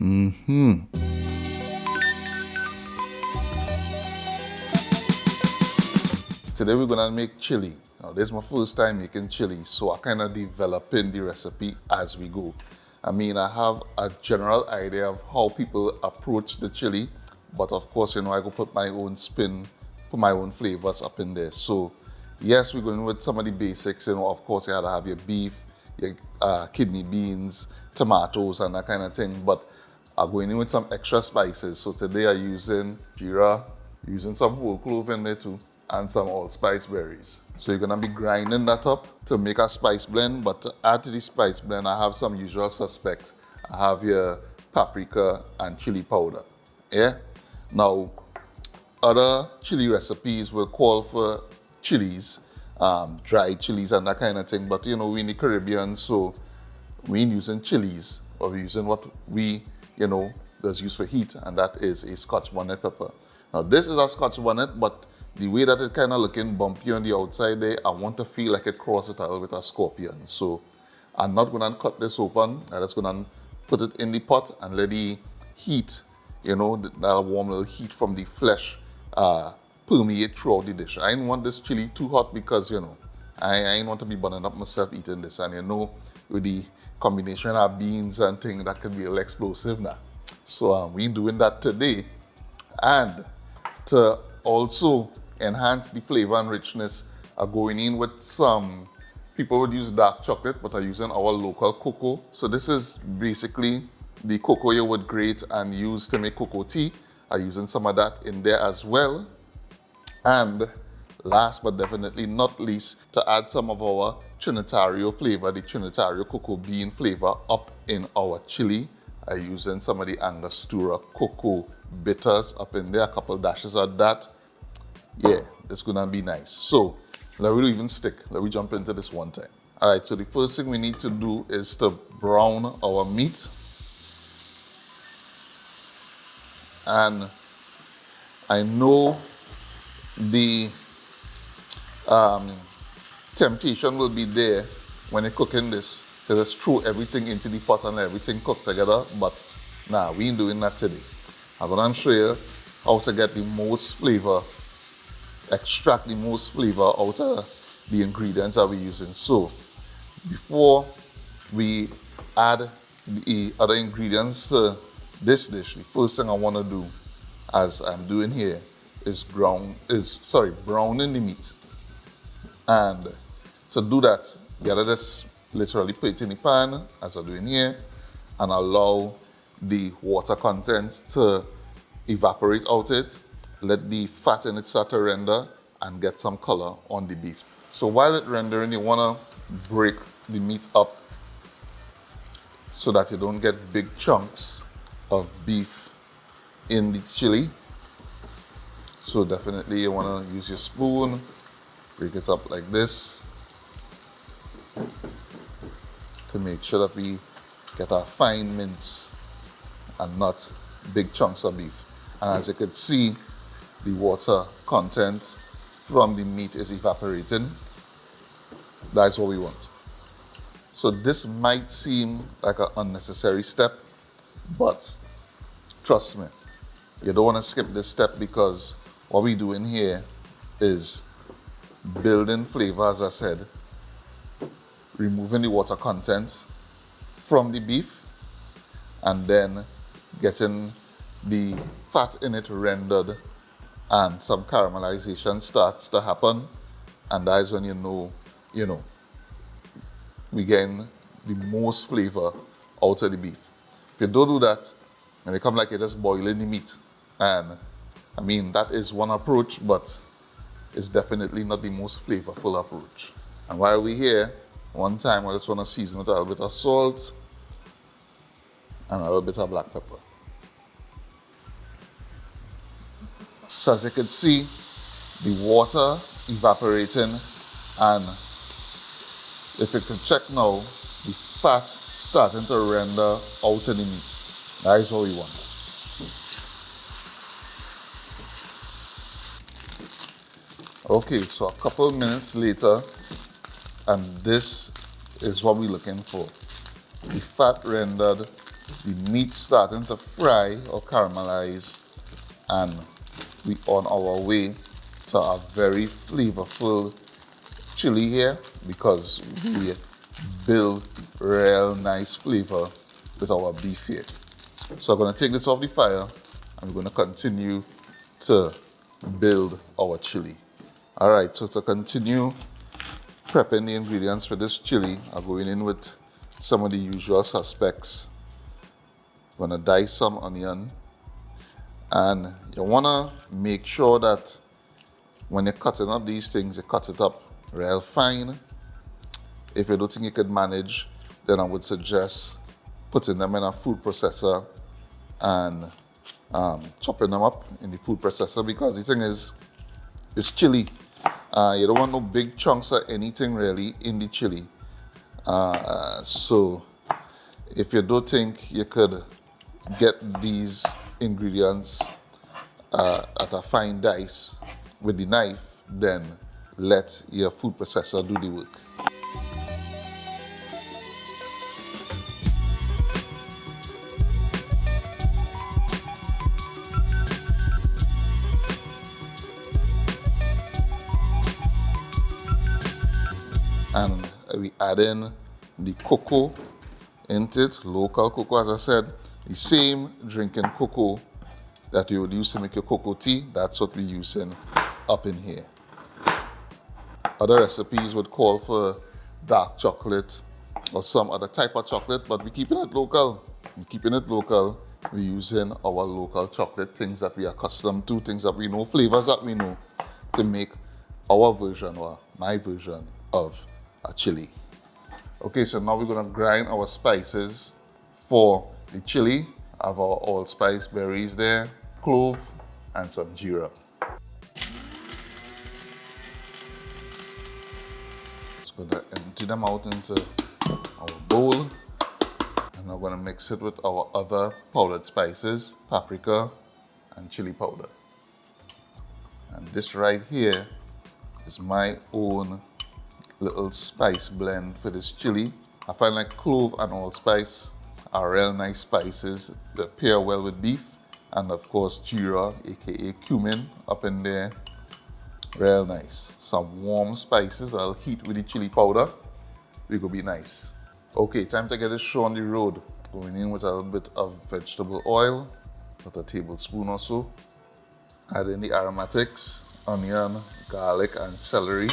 Today we're gonna make chili. Now this is my first time making chili, so I kind of developing the recipe as we go. I mean, I have a general idea of how people approach the chili, but of course, I go put my own spin, put my own flavors up in there. So yes, we're going with some of the basics. Of course, you had to have your beef, your kidney beans, tomatoes, and that kind of thing. But I'm going in with some extra spices. So today I'm using geera, using some whole clove in there too, and some allspice berries. So you're gonna be grinding that up to make a spice blend, but to add to the spice blend, I have some usual suspects. I have your paprika and chili powder, yeah? Now, other chili recipes will call for chilies, dried chilies and that kind of thing, but we're in the Caribbean, so we ain't using chilies, or we're using what we, that's used for heat, and that is a Scotch bonnet pepper. Now, this is a Scotch bonnet, but the way that it kind of looking bumpy on the outside there, I want to feel like it cross-style with a scorpion. So I'm not going to cut this open. I'm just going to put it in the pot and let the heat, that warm little heat from the flesh permeate throughout the dish. I didn't want this chili too hot because, I ain't want to be burning up myself eating this. And with the combination of beans and things, that can be a little explosive now. So we doing that today. And to also enhance the flavor and richness, going in with some, people would use dark chocolate, but are using our local cocoa. So this is basically the cocoa you would grate and use to make cocoa tea. I'm using some of that in there as well. And last but definitely not least, to add some of our Trinitario flavor, the Trinitario cocoa bean flavor up in our chili, I'm using some of the Angostura Cocoa Bitters up in there, a couple dashes of that. Yeah, it's gonna be nice. So let me even stick. Let me jump into this one time. All right, so the first thing we need to do is to brown our meat. And I know the temptation will be there when you're cooking this to just throw everything into the pot and let everything cook together, but nah, we ain't doing that today. I'm gonna show you how to get the most flavor, extract the most flavor out of the ingredients that we're using. So before we add the other ingredients to this dish, the first thing I want to do, as I'm doing here, is browning the meat. And to do that, you gotta just literally put it in the pan, as I'm doing here, and allow the water content to evaporate out it. Let the fat in it start to render and get some color on the beef. So while it's rendering, you wanna break the meat up so that you don't get big chunks of beef in the chili. So definitely you wanna use your spoon, break it up like this to make sure that we get our fine mince and not big chunks of beef. And as you can see, the water content from the meat is evaporating. That's what we want. So this might seem like an unnecessary step, but trust me, you don't want to skip this step, because what we do in here is building flavor, as I said, removing the water content from the beef, and then getting the fat in it rendered, and some caramelization starts to happen, and that is when we getting the most flavor out of the beef. If you don't do that, and it come like you're just boiling the meat, and I mean, that is one approach, but it's definitely not the most flavorful approach. And while we're here, one time I just want to season with a little bit of salt and a little bit of black pepper. So as you can see, the water evaporating, and if you can check now, the fat starting to render out in the meat. That is what we want. Okay, so a couple of minutes later, and this is what we're looking for. The fat rendered the meat starting to fry or caramelize, and we on our way to a very flavorful chili here because we build real nice flavor with our beef here. So I'm going to take this off the fire and we're going to continue to build our chili. Alright, so to continue prepping the ingredients for this chili, I'm going in with some of the usual suspects. I'm going to dice some onion, and you want to make sure that when you're cutting up these things, you cut it up real fine. If you don't think you could manage, then I would suggest putting them in a food processor and chopping them up in the food processor, because the thing is, it's chili. You don't want no big chunks of anything really in the chili. So if you don't think you could get these ingredients at a fine dice with the knife, then let your food processor do the work. And we add in the cocoa into it, local cocoa, as I said, the same drinking cocoa that you would use to make your cocoa tea. That's what we're using up in here. Other recipes would call for dark chocolate or some other type of chocolate, but we're keeping it local. We're keeping it local. We're using our local chocolate, things that we are accustomed to, things that we know, flavors that we know, to make our version or my version of a chili. Okay, so now we're gonna grind our spices for the chili. I have our allspice berries there, clove, and some geera. Just gonna empty them out into our bowl, and I'm gonna mix it with our other powdered spices, paprika and chili powder. And this right here is my own little spice blend for this chili. I find like clove and allspice are real nice spices that pair well with beef, and of course geera, aka cumin, up in there, real nice. Some warm spices I'll heat with the chili powder. We go be nice. Okay, time to get this show on the road. Going in with a little bit of vegetable oil, about a tablespoon or so. Add in the aromatics, onion, garlic, and celery.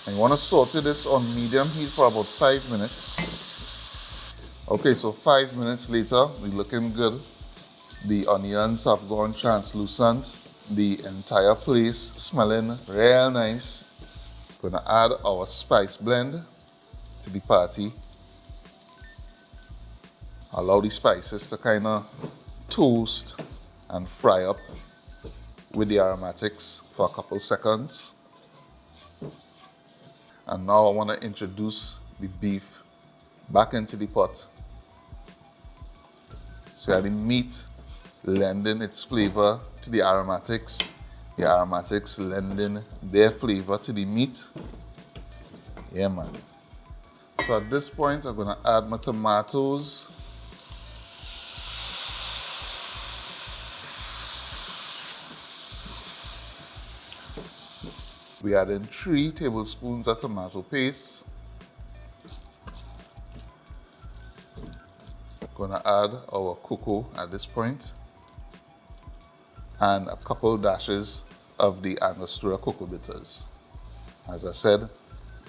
And you want to saute this on medium heat for about 5 minutes. Okay, so 5 minutes later, we're looking good. The onions have gone translucent. The entire place smelling real nice. Gonna add our spice blend to the party. Allow the spices to kind of toast and fry up with the aromatics for a couple seconds. And now I want to introduce the beef back into the pot. So you have the meat lending its flavor to the aromatics lending their flavor to the meat. Yeah, man. So at this point, I'm going to add my tomatoes. We add in 3 tablespoons of tomato paste. Gonna add our cocoa at this point, and a couple dashes of the Angostura Cocoa Bitters. As I said,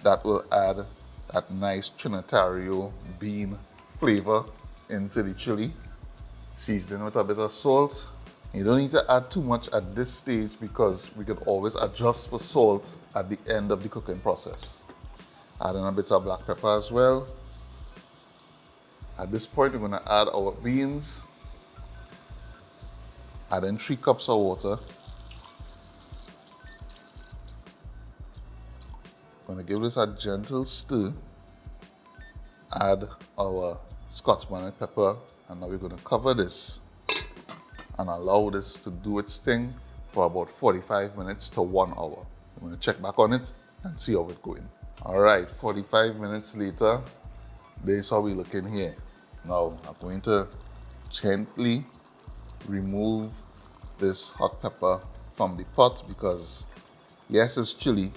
that will add that nice Trinitario bean flavor into the chili. Seasoning with a bit of salt. You don't need to add too much at this stage because we can always adjust for salt at the end of the cooking process. Add in a bit of black pepper as well. At this point, we're going to add our beans. Add in 3 cups of water. Going to give this a gentle stir. Add our Scotch bonnet pepper, and now we're going to cover this and allow this to do its thing for about 45 minutes to 1 hour. I'm going to check back on it and see how it's going. All right, 45 minutes later, this is how we're looking here. Now I'm going to gently remove this hot pepper from the pot because yes, it's chili,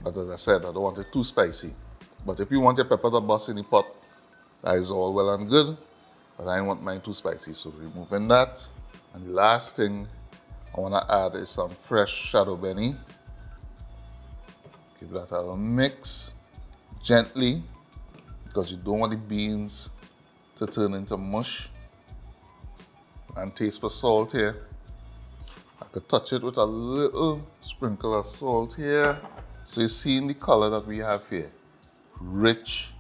but as I said, I don't want it too spicy. But if you want your pepper to bust in the pot, that is all well and good, but I don't want mine too spicy, so removing that. And the last thing I want to add is some fresh shadow benny. Give that a little mix gently because you don't want the beans to turn into mush. And taste for salt here. I could touch it with a little sprinkle of salt here. So you're seeing the color that we have here. Rich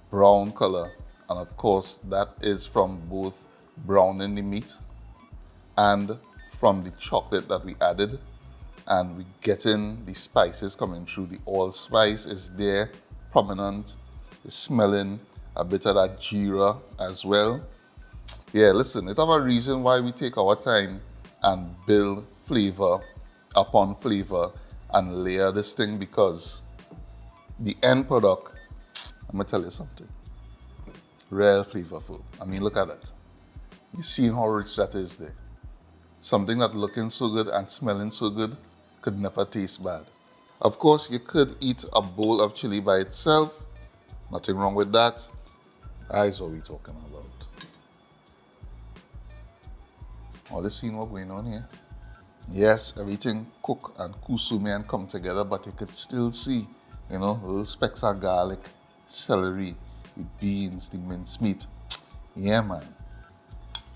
brown color. And of course that is from both browning the meat and from the chocolate that we added. And we're getting the spices coming through. The allspice is there, prominent. You're smelling a bit of that geera as well. Yeah, listen, it have a reason why we take our time and build flavor upon flavor and layer this thing, because the end product, I'm gonna tell you something, real flavorful. I mean, look at that. You see how rich that is there. Something that looking so good and smelling so good could never taste bad. Of course, you could eat a bowl of chili by itself. Nothing wrong with that. That is what we're talking about. Oh, let's see what's going on here. Yes, everything cook and kusume and come together, but you could still see, you know, little specks of garlic, celery, the beans, the mincemeat. Yeah, man.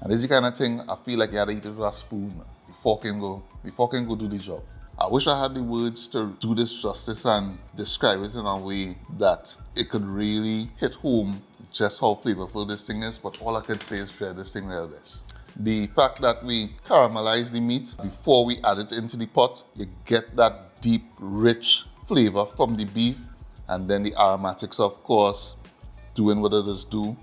And this is the kind of thing I feel like you had to eat it with a spoon. The fork can go do the job. I wish I had the words to do this justice and describe it in a way that it could really hit home just how flavorful this thing is, but all I could say is try this thing real best. The fact that we caramelize the meat before we add it into the pot, you get that deep, rich flavor from the beef, and then the aromatics, of course, doing what it does do.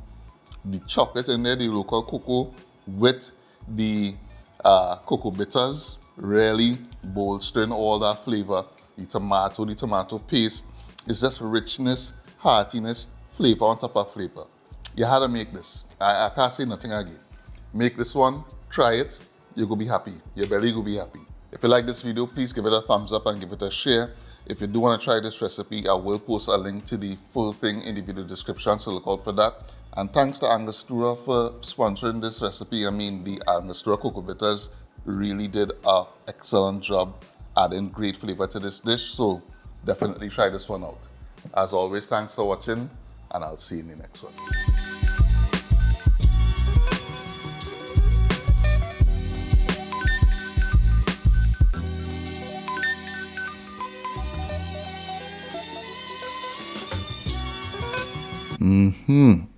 The chocolate in there, the local cocoa with the cocoa bitters, really bolstering all that flavor. The tomato paste, it's just richness, heartiness, flavor on top of flavor. You had to make this. I can't say nothing again. Make this one, try it, you're gonna be happy. Your belly will be happy. If you like this video, please give it a thumbs up and give it a share. If you do want to try this recipe, I will post a link to the full thing in the video description, so look out for that. And thanks to Angostura for sponsoring this recipe. I mean, the Angostura Cocoa Bitters really did an excellent job adding great flavor to this dish, so definitely try this one out. As always, thanks for watching, and I'll see you in the next one. Mm-hmm.